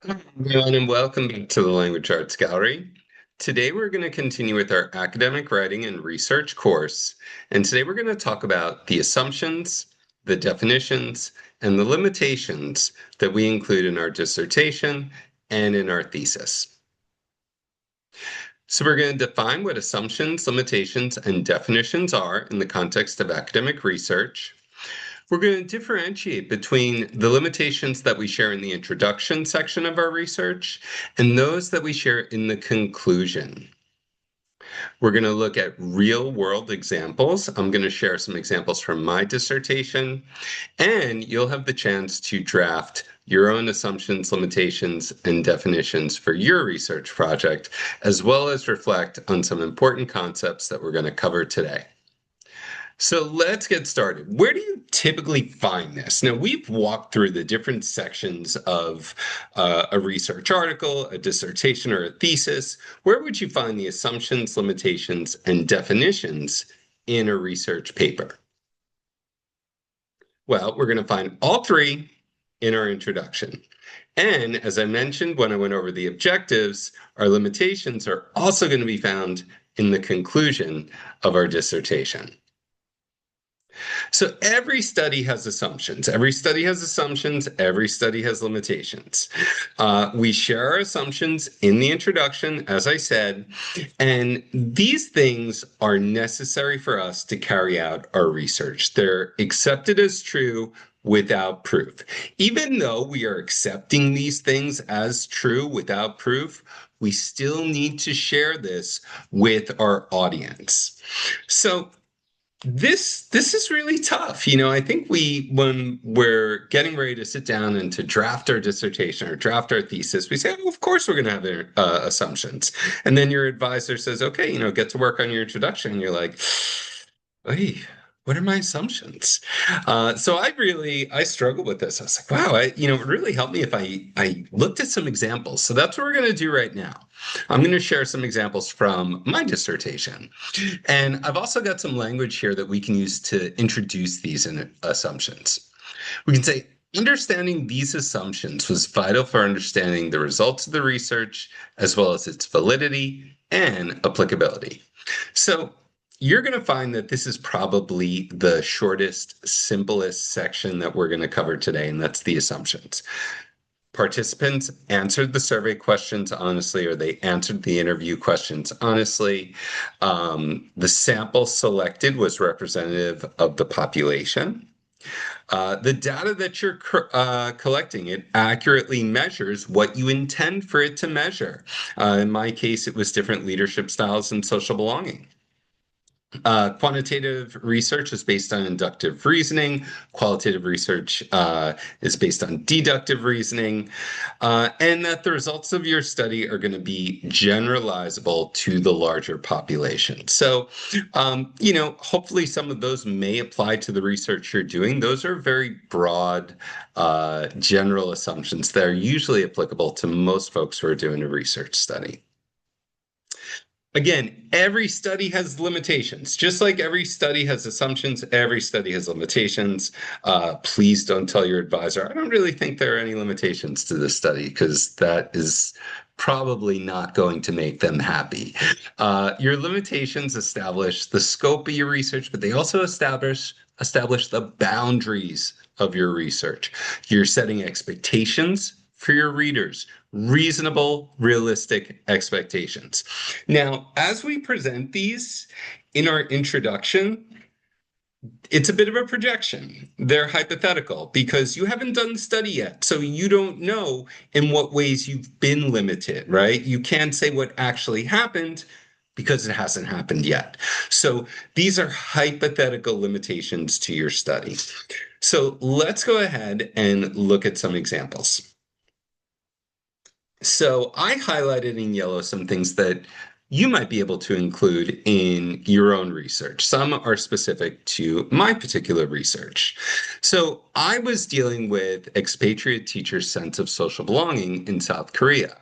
Hi, everyone, and welcome back to the Language Arts Gallery. Today, we're going to continue with our academic writing and research course. And today, we're going to talk about the assumptions, the definitions, and the limitations that we include in our dissertation and in our thesis. So, we're going to define what assumptions, limitations, and definitions are in the context of academic research. We're going to differentiate between the limitations that we share in the introduction section of our research and those that we share in the conclusion. We're going to look at real world examples. I'm going to share some examples from my dissertation, and you'll have the chance to draft your own assumptions, limitations, and definitions for your research project, as well as reflect on some important concepts that we're going to cover today. So let's get started. Where do you typically find this? Now, we've walked through the different sections of a research article, a dissertation, or a thesis. Where would you find the assumptions, limitations, and definitions in a research paper? Well, we're going to find all three in our introduction. And as I mentioned when I went over the objectives, our limitations are also going to be found in the conclusion of our dissertation. So every study has assumptions. Every study has assumptions. Every study has limitations. We share our assumptions in the introduction, as I said, and these things are necessary for us to carry out our research. They're accepted as true without proof. Even though we are accepting these things as true without proof, we still need to share this with our audience. So this is really tough. I think when we're getting ready to sit down and to draft our dissertation or draft our thesis, we say, oh, of course we're going to have assumptions. And then your advisor says, okay, get to work on your introduction. And you're like, hey, what are my assumptions? So I struggle with this. I was like, wow, it really helped me if I looked at some examples. So that's what we're going to do right now. I'm going to share some examples from my dissertation. And I've also got some language here that we can use to introduce these assumptions. We can say, understanding these assumptions was vital for understanding the results of the research, as well as its validity and applicability. So you're going to find that this is probably the shortest, simplest section that we're going to cover today, and that's the assumptions. Participants answered the survey questions honestly, or they answered the interview questions honestly. The sample selected was representative of the population. The data that you're collecting, it accurately measures what you intend for it to measure. In my case, it was different leadership styles and social belonging. Quantitative research is based on inductive reasoning. Qualitative research is based on deductive reasoning, and that the results of your study are going to be generalizable to the larger population. So, hopefully some of those may apply to the research you're doing. Those are very broad, general assumptions that are usually applicable to most folks who are doing a research study. Again, every study has limitations. Just like every study has assumptions, every study has limitations. Please don't tell your advisor, I don't really think there are any limitations to this study, because that is probably not going to make them happy. Your limitations establish the scope of your research, but they also establish the boundaries of your research. You're setting expectations for your readers, reasonable, realistic expectations. Now, as we present these in our introduction, it's a bit of a projection. They're hypothetical because you haven't done the study yet. So you don't know in what ways you've been limited, right? You can't say what actually happened because it hasn't happened yet. So these are hypothetical limitations to your study. So let's go ahead and look at some examples. So I highlighted in yellow some things that you might be able to include in your own research. Some are specific to my particular research. So I was dealing with expatriate teachers' sense of social belonging in South Korea.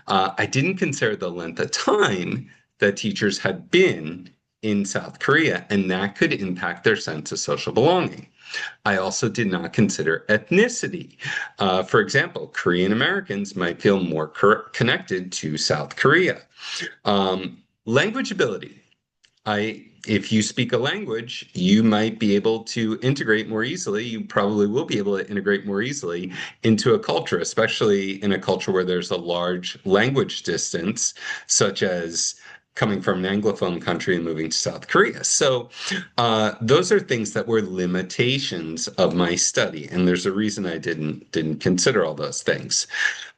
I didn't consider the length of time that teachers had been in South Korea, and that could impact their sense of social belonging. I also did not consider ethnicity. For example, Korean Americans might feel more connected to South Korea. Language ability. If you speak a language, you might be able to integrate more easily. You probably will be able to integrate more easily into a culture, especially in a culture where there's a large language distance, such as coming from an Anglophone country and moving to South Korea. So those are things that were limitations of my study, and there's a reason I didn't consider all those things.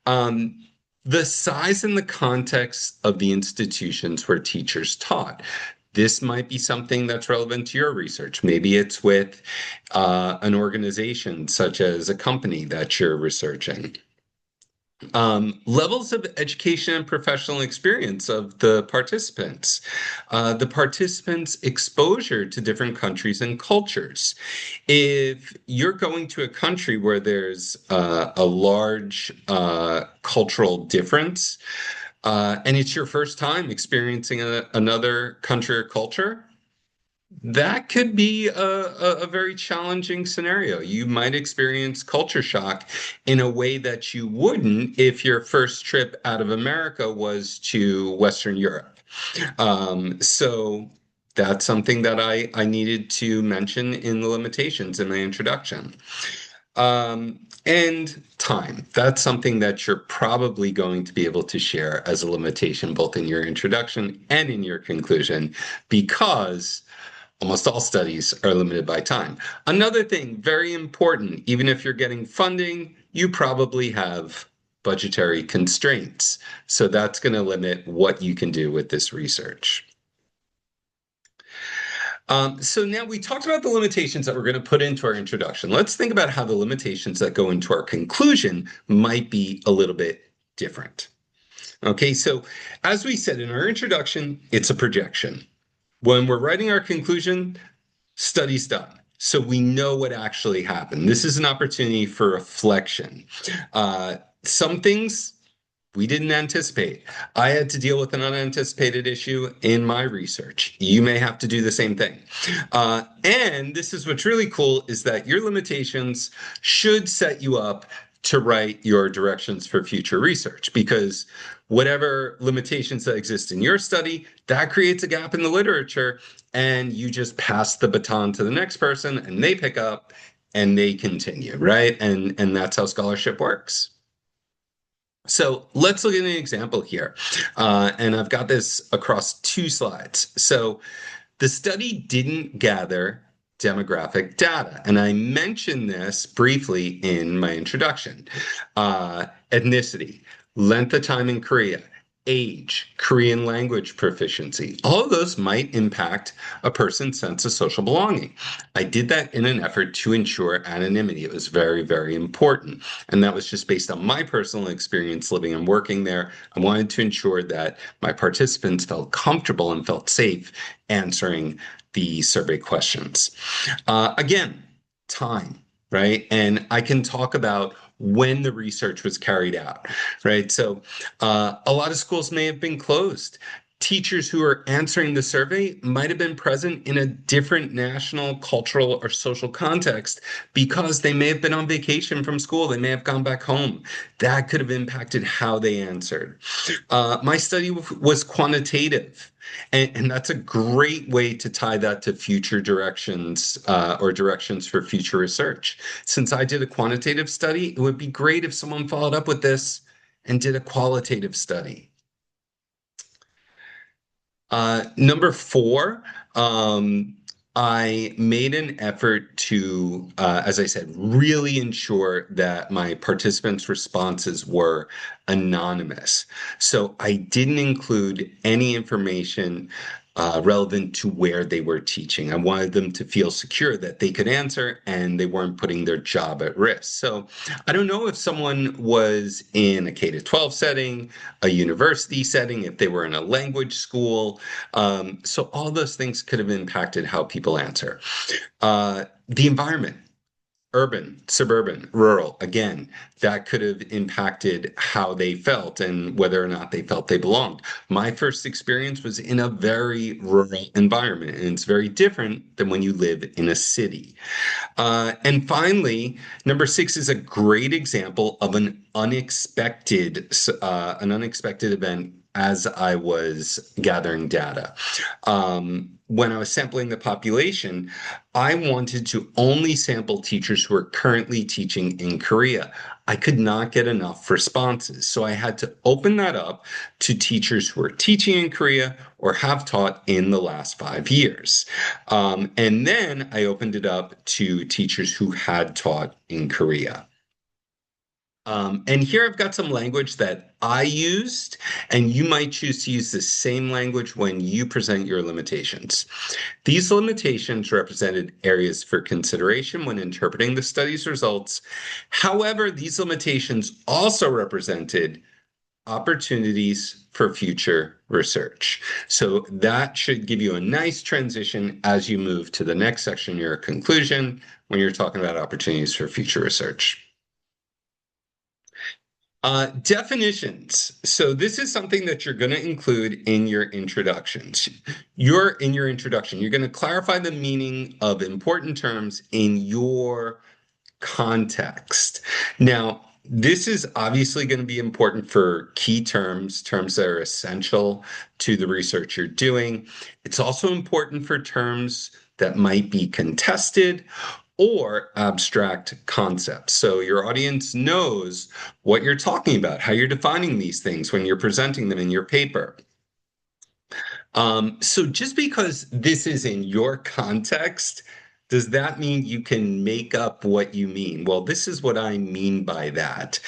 Um, the size and the context of the institutions where teachers taught. This might be something that's relevant to your research. Maybe it's with an organization such as a company that you're researching. Levels of education and professional experience of the participants. The participants' exposure to different countries and cultures. If you're going to a country where there's a large cultural difference, and it's your first time experiencing another country or culture, that could be a very challenging scenario. You might experience culture shock in a way that you wouldn't if your first trip out of America was to Western Europe. So that's something that I needed to mention in the limitations in my introduction. And time. That's something that you're probably going to be able to share as a limitation, both in your introduction and in your conclusion, because almost all studies are limited by time. Another thing, very important, even if you're getting funding, you probably have budgetary constraints. So that's going to limit what you can do with this research. So now we talked about the limitations that we're going to put into our introduction. Let's think about how the limitations that go into our conclusion might be a little bit different. Okay, so as we said in our introduction, it's a projection. When we're writing our conclusion, study's done. So we know what actually happened. This is an opportunity for reflection. Some things we didn't anticipate. I had to deal with an unanticipated issue in my research. You may have to do the same thing. And this is what's really cool is that your limitations should set you up to write your directions for future research, because whatever limitations that exist in your study, that creates a gap in the literature, and you just pass the baton to the next person and they pick up and they continue, right? And that's how scholarship works. So let's look at an example here. And I've got this across 2 slides. So the study didn't gather demographic data. And I mentioned this briefly in my introduction. Ethnicity, length of time in Korea, age, Korean language proficiency. All of those might impact a person's sense of social belonging. I did that in an effort to ensure anonymity. It was very, very important. And that was just based on my personal experience living and working there. I wanted to ensure that my participants felt comfortable and felt safe answering the survey questions. Again, time, right? And I can talk about when the research was carried out, right? So a lot of schools may have been closed. Teachers who are answering the survey might have been present in a different national, cultural, or social context because they may have been on vacation from school. They may have gone back home. That could have impacted how they answered. My study was quantitative. And that's a great way to tie that to future directions or directions for future research. Since I did a quantitative study, it would be great if someone followed up with this and did a qualitative study. Number 4, I made an effort to, as I said, really ensure that my participants' responses were anonymous. So I didn't include any information relevant to where they were teaching. I wanted them to feel secure that they could answer and they weren't putting their job at risk. So I don't know if someone was in a K-12 setting, a university setting, if they were in a language school. So all those things could have impacted how people answer. The environment. Urban, suburban, rural. Again, that could have impacted how they felt and whether or not they felt they belonged. My first experience was in a very rural environment, and it's very different than when you live in a city. And finally, number six is a great example of an unexpected event as I was gathering data. When I was sampling the population, I wanted to only sample teachers who are currently teaching in Korea. I could not get enough responses, so I had to open that up to teachers who are teaching in Korea or have taught in the last 5 years. And then I opened it up to teachers who had taught in Korea. And here I've got some language that I used, and you might choose to use the same language when you present your limitations. These limitations represented areas for consideration when interpreting the study's results. However, these limitations also represented opportunities for future research. So that should give you a nice transition as you move to the next section, your conclusion, when you're talking about opportunities for future research. Definitions. So this is something that you're going to include in your introductions. In your introduction, you're going to clarify the meaning of important terms in your context. Now, this is obviously going to be important for key terms, terms that are essential to the research you're doing. It's also important for terms that might be contested or abstract concepts. So your audience knows what you're talking about, how you're defining these things when you're presenting them in your paper. So just because this is in your context, does that mean you can make up what you mean? Well, this is what I mean by that.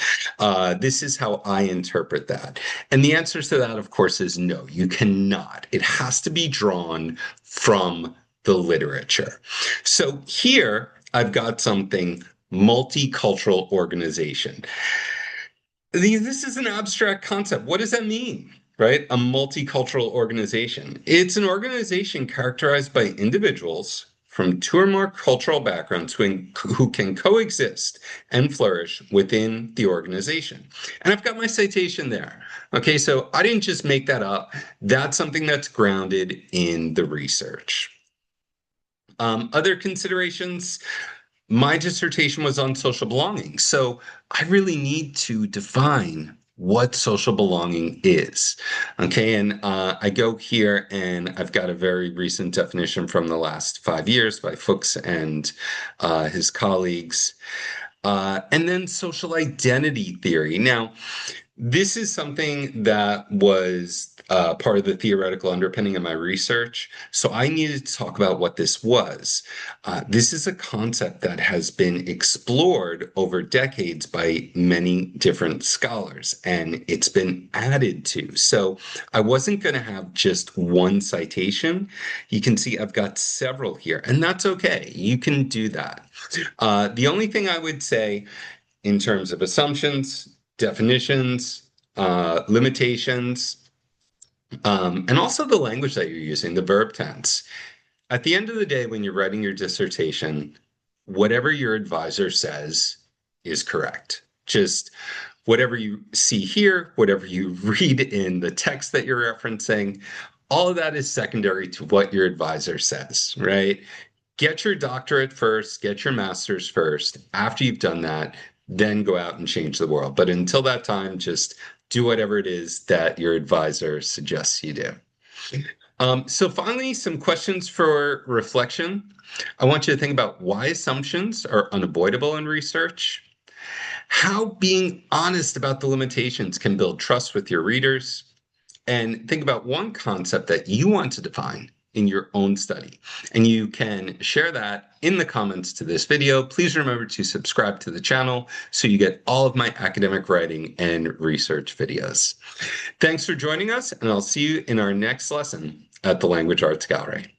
This is how I interpret that. And the answer to that, of course, is no, you cannot. It has to be drawn from the literature. So here I've got something multicultural organization. This is an abstract concept. What does that mean? Right? A multicultural organization. It's an organization characterized by individuals from two or more cultural backgrounds who can coexist and flourish within the organization. And I've got my citation there. Okay, so I didn't just make that up. That's something that's grounded in the research. Other considerations, my dissertation was on social belonging. So I really need to define what social belonging is. Okay, and I go here and I've got a very recent definition from the last 5 years by Fuchs and his colleagues. And then social identity theory. Now, this is something that was part of the theoretical underpinning of my research. So I needed to talk about what this was. This is a concept that has been explored over decades by many different scholars, and it's been added to. So I wasn't going to have just one citation. You can see I've got several here, and that's okay. You can do that. The only thing I would say in terms of assumptions, definitions, limitations, and also the language that you're using, the verb tense. At the end of the day, when you're writing your dissertation, whatever your advisor says is correct. Just whatever you see here, whatever you read in the text that you're referencing, all of that is secondary to what your advisor says, right? Get your doctorate first, get your master's first. After you've done that, then go out and change the world. But until that time, just do whatever it is that your advisor suggests you do. So finally, some questions for reflection. I want you to think about why assumptions are unavoidable in research, how being honest about the limitations can build trust with your readers, and think about one concept that you want to define in your own study. And you can share that in the comments to this video. Please remember to subscribe to the channel so you get all of my academic writing and research videos. Thanks for joining us, and I'll see you in our next lesson at the Language Arts Gallery.